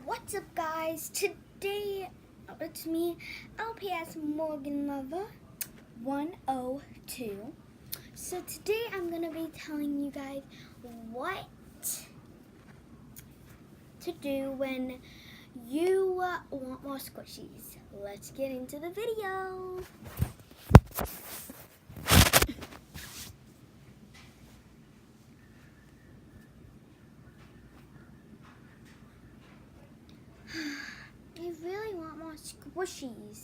What's up, guys? Today it's me, LPS Morgan Lover 102. So today I'm gonna be telling you guys what to do when you want more squishies. Let's get into the video. I really want more squishies.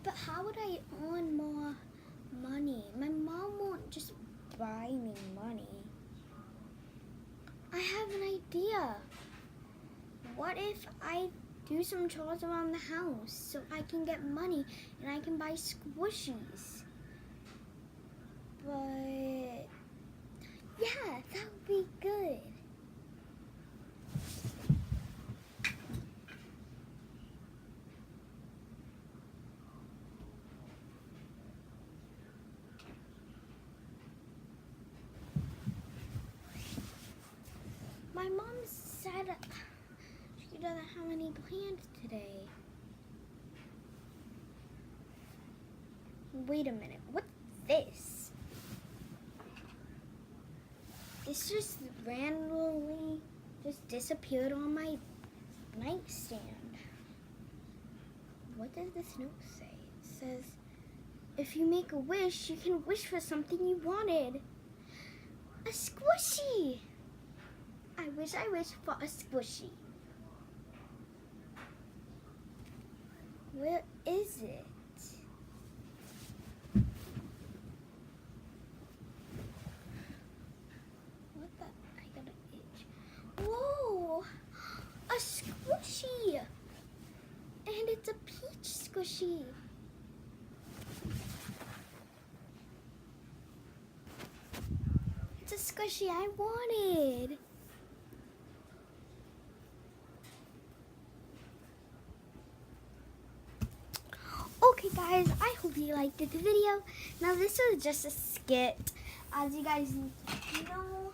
But how would I earn more money? My mom won't just buy me money. I have an idea. What if I do some chores around the house so I can get money and I can buy squishies? But yeah, that would be good. My mom said she doesn't have any plans today. Wait a minute, what's this? This just randomly just disappeared on my nightstand. What does this note say? It says, if you make a wish, you can wish for something you wanted. A squishy! I wish for a squishy. Where is it? What the? I got an itch. Whoa! A squishy! And it's a peach squishy. It's a squishy I wanted. Okay guys, I hope you liked the video. Now this was just a skit. As you guys know,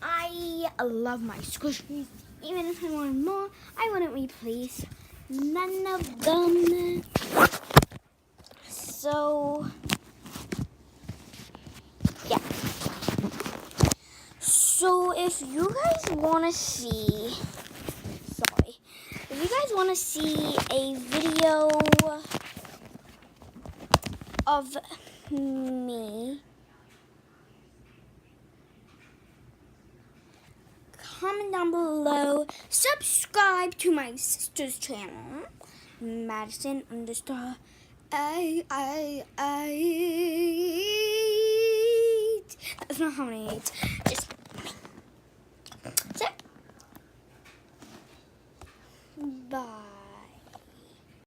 I love my squishies. Even if I wanted more, I wouldn't replace none of them. So, yeah. So if you guys want to see, if you guys want to see a video of me, comment down below. Subscribe to my sister's channel, Madison _ I. That's not how many 8s. Just